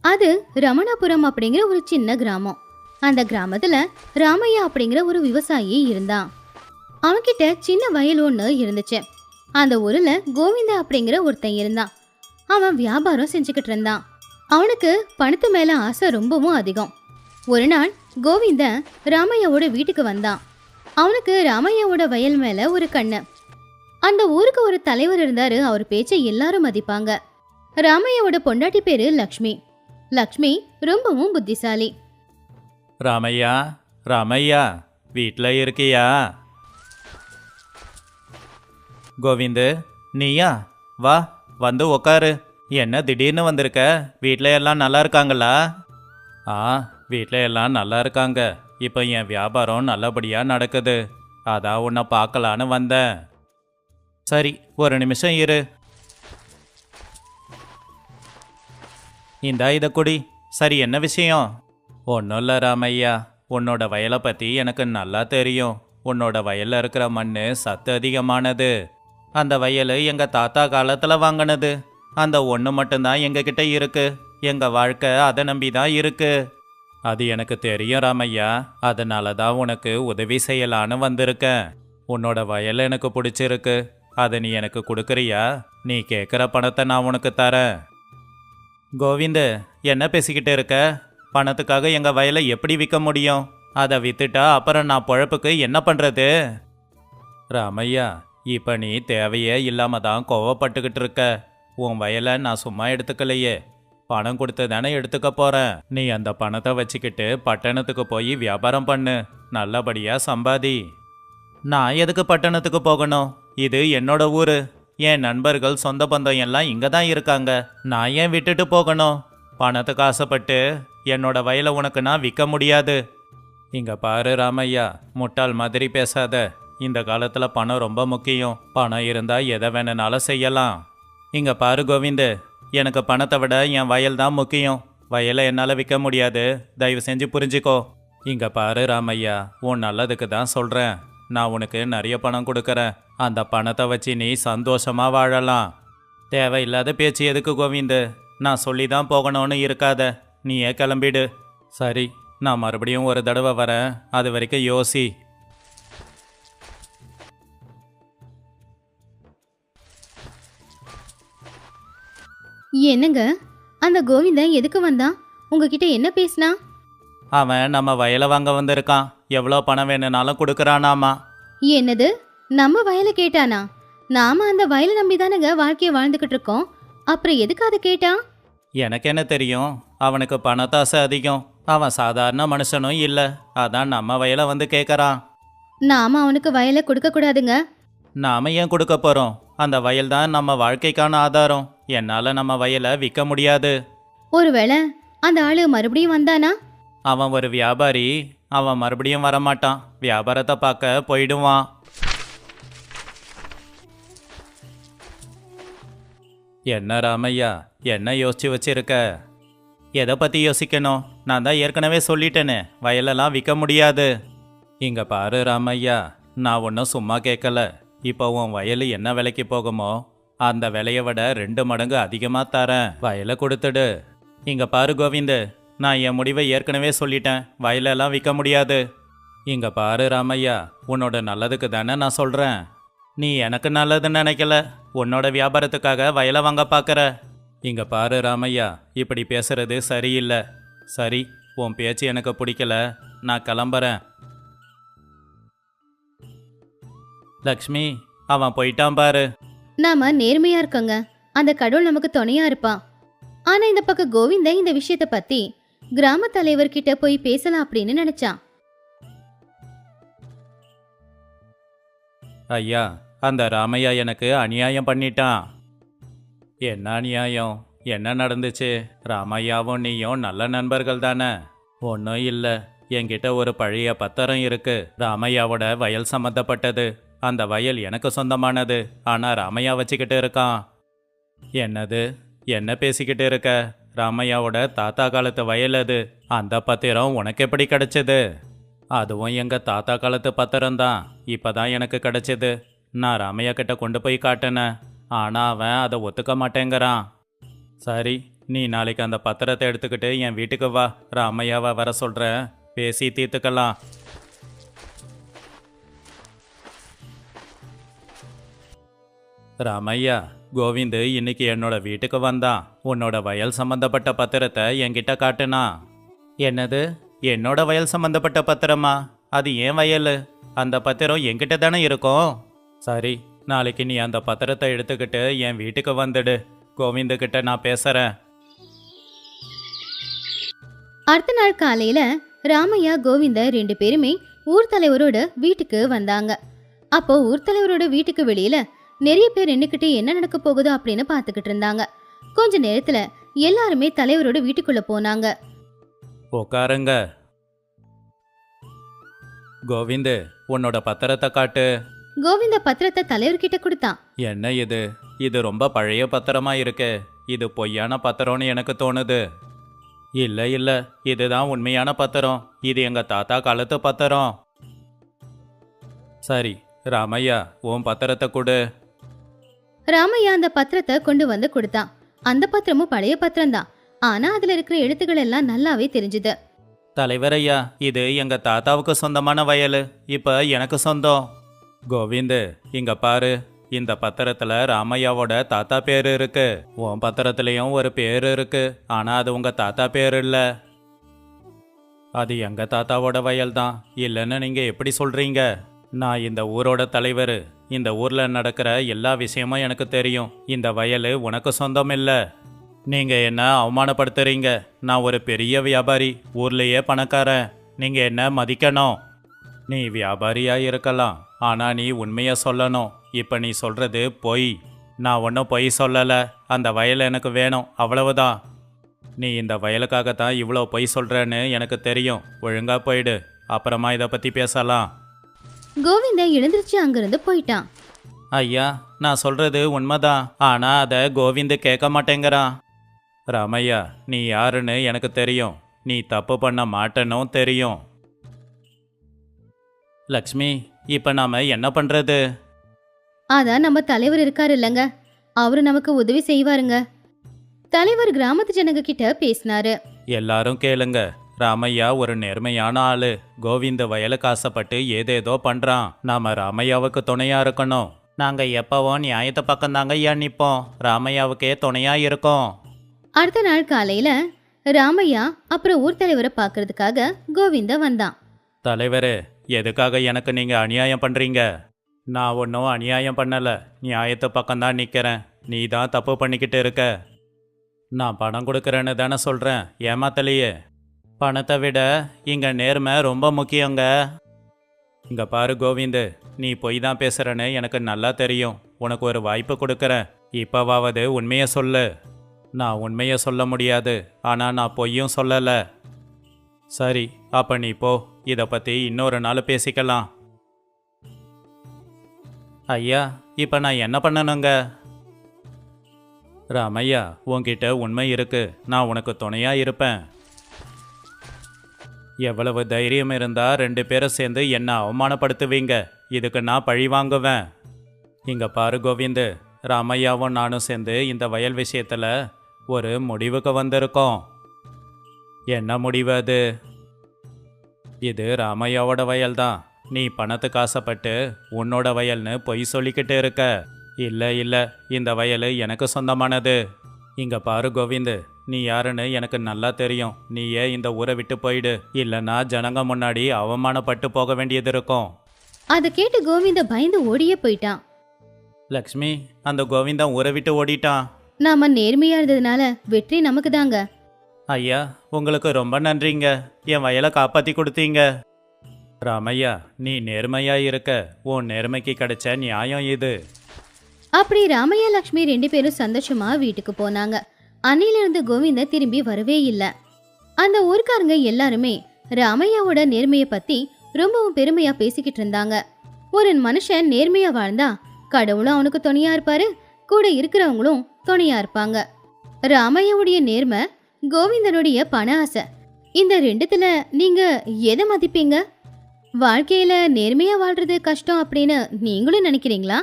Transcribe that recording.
அது ரமணாபுரம் அப்படிங்கிற ஒரு சின்ன கிராமம். அந்த கிராமத்துல ராமையா அப்படிங்கிற ஒரு விவசாயி இருந்தான். அவன்கிட்ட சின்ன வயல் ஒன்று இருந்துச்சு. அந்த ஊர்ல கோவிந்தா அப்படிங்கிற ஒருத்தன் இருந்தான். அவன் வியாபாரம் செஞ்சுக்கிட்டு இருந்தான். அவனுக்கு பணத்து மேல ஆசை ரொம்பவும் அதிகம். ஒரு நாள் கோவிந்தன் ராமையாவோட வீட்டுக்கு வந்தான். அவனுக்கு ராமையாவோட வயல் மேல ஒரு கண்ணு. அந்த ஊருக்கு ஒரு தலைவர் இருந்தாரு. அவர் பேச்சை எல்லாரும் மதிப்பாங்க. ராமையாவோட பொண்டாட்டி பேரு லக்ஷ்மி. லக்ஷ்மி ரொம்பவும் புத்திசாலி. ராமையா, ராமையா, வீட்டில் இருக்கியா? கோவிந்து, நீயா? வா, வந்து உக்காரு. என்ன திடீர்னு வந்திருக்க? வீட்டில் எல்லாம் நல்லா இருக்காங்களா? வீட்டில் எல்லாம் நல்லா இருக்காங்க. இப்போ என் வியாபாரம் நல்லபடியாக நடக்குது. அதான் உன்னை பார்க்கலான்னு வந்தேன். சரி, ஒரு நிமிஷம் இரு. இந்தா இதை குடி. சரி, என்ன விஷயம்? ஒன்றும் இல்லை ராமையா, உன்னோட வயலை பற்றி எனக்கு நல்லா தெரியும். உன்னோட வயலில் இருக்கிற மண் சத்து அதிகமானது. அந்த வயல் எங்கள் தாத்தா காலத்தில் வாங்கினது. அந்த ஒன்று மட்டும்தான் எங்ககிட்ட இருக்கு. எங்கள் வாழ்க்கை அதை நம்பி தான் இருக்கு. அது எனக்கு தெரியும் ராமையா. அதனால தான் உனக்கு உதவி செய்யலான்னு வந்திருக்கேன். உன்னோட வயல் எனக்கு பிடிச்சிருக்கு. அதை நீ எனக்கு கொடுக்குறியா? நீ கேட்குற பணத்தை நான் உனக்கு தரேன். கோவிந்து, என்ன பேசிக்கிட்டு இருக்க? பணத்துக்காக எங்கள் வயலை எப்படி விற்க முடியும்? அதை விற்றுட்டா அப்புறம் நான் பொழப்புக்கு என்ன பண்ணுறது? ராமையா, இப்போ நீ தேவையே இல்லாமல் தான் கோவப்பட்டுக்கிட்டு இருக்க. உன் வயலை நான் சும்மா எடுத்துக்கலையே, பணம் கொடுத்து தானே எடுத்துக்க போகிறேன். நீ அந்த பணத்தை வச்சுக்கிட்டு பட்டணத்துக்கு போய் வியாபாரம் பண்ணு. நல்லபடியாக சம்பாதி. நான் எதுக்கு பட்டணத்துக்கு போகணும்? இது என்னோட ஊர். என் நண்பர்கள் சொந்த பந்தம் எல்லாம் இங்கே தான் இருக்காங்க. நான் ஏன் விட்டுட்டு போகணும்? பணத்துக்கு ஆசைப்பட்டு என்னோட வயலை உனக்கு நான் விற்க முடியாது. இங்கே பாரு ராமையா, முட்டாள் மாதிரி பேசாத. இந்த காலத்தில் பணம் ரொம்ப முக்கியம். பணம் இருந்தால் எதை வேணுனாலும் செய்யலாம். இங்கே பாரு கோவிந்து, எனக்கு பணத்தை விட என் வயல் தான் முக்கியம். வயலை என்னால் விற்க முடியாது. தயவு செஞ்சு புரிஞ்சுக்கோ. இங்கே பாரு ராமையா, உன் நல்லதுக்கு தான் சொல்கிறேன். நான் உனக்கு நிறைய பணம் கொடுக்குறேன். அந்த பணத்தை வச்சு நீ சந்தோஷமாக வாழலாம். தேவையில்லாத பேச்சு எதுக்கு கோவிந்து? நான் சொல்லி தான் போகணும்னு இருக்காத. நீயே கிளம்பிடு. சரி, நான் மறுபடியும் ஒரு தடவை வரேன். அது வரைக்கும் யோசி. என்னங்க, அந்த கோவிந்தன் எதுக்கு வந்தான்? உங்ககிட்ட என்ன பேசினா? அவன் நம்ம வயலை வாங்க வந்திருக்கான். எவ்வளோ பணம் வேணும்னாலும் கொடுக்குறானாமா. என்னது? நம்ம வயலை கேட்டானா? நாம அந்த வயலை நம்பி தானங்க வாழ்க்கையை வாழ்ந்துகிட்டு இருக்கோம். அப்புறம் எதுக்கு அதை கேட்டான்? எனக்கு என்ன தெரியும்? அவனுக்கு பணத்தாசை அதிகம். அவன் சாதாரண மனுஷனும் இல்லை. அதான் நம்ம வயலை வந்து கேட்குறான். நாம அவனுக்கு வயலை கொடுக்க கூடாதுங்க. நாம ஏன் கொடுக்க போகிறோம்? அந்த வயல் தான் நம்ம வாழ்க்கைக்கான ஆதாரம். என்னால் நம்ம வயலை விற்க முடியாது. ஒருவேளை அந்த ஆளு மறுபடியும் வந்தானா? அவன் ஒரு வியாபாரி. அவன் மறுபடியும் வரமாட்டான். வியாபாரத்தை பார்க்க போயிடுவான். என்ன ராமையா, என்ன யோசிச்சு வச்சிருக்க? எதை பற்றி யோசிக்கணும்? நான் தான் ஏற்கனவே சொல்லிட்டேனே, வயலெல்லாம் விற்க முடியாது. இங்கே பாரு ராமையா, நான் ஒன்றும் சும்மா கேட்கல. இப்போ உன் வயல் என்ன விலைக்கு போகுமோ அந்த விலையை விட 2 மடங்கு அதிகமாக தரேன். வயலை கொடுத்துடு. இங்கே பாரு கோவிந்து, நான் என் முடிவை ஏற்கனவே சொல்லிட்டேன். வயலெல்லாம் விற்க முடியாது. இங்கே பாரு ராமையா, உன்னோட நல்லதுக்கு தானே நான் சொல்கிறேன். நீ எனக்கு நல்லதுன்னு நினைக்கல. உன்னோட வியாபாரத்துக்காக வயலை வாங்க பார்க்குற. இங்கே பாரு ராமையா, இப்படி பேசுறது சரியில்லை. சரி, உன் பேச்சு எனக்கு பிடிக்கல. நான் கிளம்புறேன். லக்ஷ்மி, அவன் போயிட்டான் பாரு. நாம நேர்மையா இருக்கோங்க. அந்த கடவுள் நமக்கு துணையா இருப்பான். ஆனா இந்த பக்கம் கோவிந்தன் இந்த விஷயத்த பத்தி கிராம தலைவர்கிட்ட போய் பேசலாம் அப்படின்னு நினைச்சான். ஐயா, அந்த ராமையா எனக்கு அநியாயம் பண்ணிட்டான். என்ன அநியாயம்? என்ன நடந்துச்சு? ராமையாவும் நீயும் நல்ல நண்பர்கள் தானே? ஒன்றும் இல்லை. என்கிட்ட ஒரு பழைய பத்திரம் இருக்கு. ராமையாவோட வயல் சம்மந்தப்பட்டது. அந்த வயல் எனக்கு சொந்தமானது. ஆனால் ராமையா வச்சுக்கிட்டு இருக்கான். என்னது? என்ன பேசிக்கிட்டு இருக்க? ராமையாவோட தாத்தா காலத்து வயல் அது. அந்த பத்திரம் உனக்கு எப்படி கிடைச்சது? அதுவும் எங்கள் தாத்தா காலத்து பத்திரம்தான். இப்போ தான் எனக்கு கிடைச்சது. நான் ராமையா கிட்ட கொண்டு போய் காட்டினேன். ஆனால் அவன் அதை ஒத்துக்க மாட்டேங்கிறான். சரி, நீ நாளைக்கு அந்த பத்திரத்தை எடுத்துக்கிட்டு என் வீட்டுக்கு வா. ராமையாவை வர சொல்கிறேன், பேசி தீர்த்துக்கலாம். ராமையா, கோவிந்து இன்னைக்கு என்னோட வீட்டுக்கு வந்தான். உன்னோட வயல் சம்பந்தப்பட்ட பத்திரத்தை என்கிட்ட காட்டுனா. என்னது, என்னோட வயல் சம்பந்தப்பட்ட பத்திரமா? அது ஏன் வயல்? அந்த பத்திரம் என்கிட்ட தானே இருக்கும். சரி, நாளைக்கு நீ அந்த பத்திரத்தை எடுத்துக்கிட்டு என் வீட்டுக்கு வந்துடு. கோவிந்து கிட்ட நான் பேசுறேன். அடுத்த நாள் காலையில ராமையா கோவிந்த 2 பேருமே ஊர் தலைவரோட வீட்டுக்கு வந்தாங்க. அப்போ ஊர் தலைவரோட வீட்டுக்கு வெளியில நிறைய பேர் நின்னுக்கிட்டு என்ன நடக்க போகுதோ அப்படின்னு பாத்துக்கிட்டு இருந்தாங்க. கொஞ்ச நேரத்துல எல்லாருமே தலைவரோட வீட்டுக்குள்ள போனாங்க. உட்காருங்க. கோவிந்து, உன்னோட பத்திரத்தை காட்டு. கோவிந்த பத்திரத்தை தலைவர்கிட்ட கொடுத்தான். என்ன இது? இது ரொம்ப பழைய பத்திரமா இருக்கு. இது பொய்யான பத்திரம்னு எனக்கு தோணுது. இல்ல இல்ல, இதுதான் உண்மையான பத்திரம். இது எங்க தாத்தா காலத்து பத்திரம். சரி ராமையா, உன் பத்திரத்தை கொடு. ராமையா அந்த பத்திரத்தை கொண்டு வந்து கொடுத்தான். அந்த பத்திரமும் பழைய பத்திரம் தான். ஆனா அதுல இருக்கிற எழுத்துக்கள் எல்லாம் நல்லாவே தெரிஞ்சுது. தலைவர் ஐயா, இது எங்க தாத்தாவுக்கு சொந்தமான வயல். இப்ப எனக்கு சொந்தம். கோவிந்து, இங்க பாரு. இந்த பத்திரத்துல ராமையாவோட தாத்தா பேரு இருக்கு. உன் பத்திரத்திலையும் ஒரு பேரு இருக்கு. ஆனா அது உங்க தாத்தா பேரு இல்ல. அது எங்க தாத்தாவோட வயல் தான். இல்லைன்னு நீங்க எப்படி சொல்றீங்க? நான் இந்த ஊரோட தலைவர். இந்த ஊர்ல நடக்கிற எல்லா விஷயமும் எனக்கு தெரியும். இந்த வயல் உனக்கு சொந்தம் இல்ல. நீங்க என்ன அவமானப்படுத்துறீங்க? நான் ஒரு பெரிய வியாபாரி, ஊர்லயே பணக்காரன். நீங்க என்ன மதிக்கணும். நீ வியாபாரியா இருக்கலாம், ஆனா நீ உண்மைய சொல்லணும். இப்ப நீ சொல்றது பொய். நான் ஒன்றும் பொய் சொல்லல. அந்த வயல் எனக்கு வேணும், அவ்வளவுதான். நீ இந்த வயலுக்காகத்தான் இவ்வளோ பொய் சொல்றேன்னு எனக்கு தெரியும். ஒழுங்கா போயிடு, அப்புறமா இதை பத்தி பேசலாம். கோவிந்த எழுந்திருச்சு அங்கிருந்து போயிட்டான். ஐயா, நான் சொல்றது உண்மைதான். ஆனா அதை கோவிந்து கேட்க மாட்டேங்கிறான். ராமையா, நீ யாருன்னு எனக்கு தெரியும். நீ தப்பு பண்ண மாட்டேனும் தெரியும். லக்ஷ்மி, இப்ப நாம என்ன பண்றது? அதான் நம்ம தலைவர் இருக்காரு இல்லங்க, அவரு நமக்கு உதவி செய்வாருங்க. தலைவர் கிராமத்து ஜனங்க கிட்ட பேசினாரு. எல்லாரும் கேளுங்க. ராமையா ஒரு நேர்மையான ஆளு. கோவிந்த வயலுக்கு ஆசைப்பட்டு ஏதேதோ பண்றான். நாம ராமையாவுக்கு துணையா இருக்கணும். நாங்க எப்பவும் நியாயத்தை பக்கம் தாங்க ஐயா நிப்போம். ராமையாவுக்கே துணையா இருக்கோம். அடுத்த நாள் காலையில ராமையா அப்புறம் ஊர் தலைவரை பாக்குறதுக்காக கோவிந்த வந்தான். தலைவரே, எதுக்காக எனக்கு நீங்க அநியாயம் பண்றீங்க? நான் ஒன்றும் அநியாயம் பண்ணல. நியாயத்து பக்கம்தான் நிக்கிறேன். நீ தான் தப்பு பண்ணிக்கிட்டு இருக்க. நான் பணம் கொடுக்கறேன்னு தானே சொல்றேன், ஏமாத்தலையே. பணத்தை விட இங்க நேர்மை ரொம்ப முக்கியங்க. இங்க பாரு கோவிந்து, நீ பொய் தான் பேசுறன்னு எனக்கு நல்லா தெரியும். உனக்கு ஒரு வாய்ப்பு கொடுக்கறேன். இப்பவாவது உண்மையை சொல்லு. நான் உண்மையை சொல்ல முடியாது, ஆனா நான் பொய்யும் சொல்லல. சரி, அப்ப நீ போ. இதை பத்தி இன்னொரு நாள் பேசிக்கலாம். ஐயா, இப்ப நான் என்ன பண்ணணுங்க? ராமையா, உன்கிட்ட உண்மை இருக்கு. நான் உனக்கு துணையா இருப்பேன். எவ்வளவு தைரியம் இருந்தா 2 பேரும் சேர்ந்து என்ன அவமானப்படுத்துவீங்க? இதுக்கு நான் பழி வாங்குவேன். இங்க பாரு கோவிந்து, ராமையாவும் நானும் சேர்ந்து இந்த வயல் விஷயத்துல ஒரு முடிவுக்கு வந்திருக்கோம். என்ன முடிவு அது? இது ராமையாவோட வயல் தான். நீ பணத்துக்கு ஆசைப்பட்டு உன்னோட வயல்னு பொய் சொல்லிக்கிட்டு இருக்க. இல்ல இல்ல, இந்த வயல் எனக்கு சொந்தமானது. இங்க பாரு கோவிந்து, நீ யாருன்னு எனக்கு நல்லா தெரியும். நீயே இந்த ஊரை விட்டு போயிடு, இல்லைன்னா ஜனங்க முன்னாடி அவமானப்பட்டு போக வேண்டியது இருக்கும். அதை கேட்டு கோவிந்த பயந்து ஓடியே போயிட்டான். லக்ஷ்மி, அந்த கோவிந்தன் ஊரை விட்டு ஓடிட்டான். நாம நேர்மையா இருந்ததுனால வெற்றி நமக்கு தாங்க. ஐயா, உங்களுக்கு ரொம்ப நன்றிங்க. என் வயலை காப்பாத்தி கொடுத்தீங்க. ராமையா, நீ நேர்மையா இருக்க. உன் நேர்மைக்கு கிடைச்ச நியாயம் இது. அப்படி ராமையா லக்ஷ்மி 2 பேரும் சந்தோஷமா வீட்டுக்கு போனாங்க. அன்னிலிருந்து கோவிந்த திரும்பி வரவே இல்லை. அந்த ஊர்க்காரங்க எல்லாருமே ராமையாவோட நேர்மையை பத்தி ரொம்பவும் பெருமையா பேசிக்கிட்டு இருந்தாங்க. ஒரு மனுஷன் நேர்மையா வாழ்ந்தா கடவுளும் அவனுக்கு துணையா இருப்பாரு, கூட இருக்கிறவங்களும் துணையா இருப்பாங்க. ராமையாவுடைய நேர்மை, கோவிந்தனுடைய பண ஆசை, இந்த 2த்துல நீங்க எதை மதிப்பீங்க? வாழ்க்கையில நேர்மையா வாழ்றது கஷ்டம் அப்படின்னு நீங்களும் நினைக்கிறீங்களா?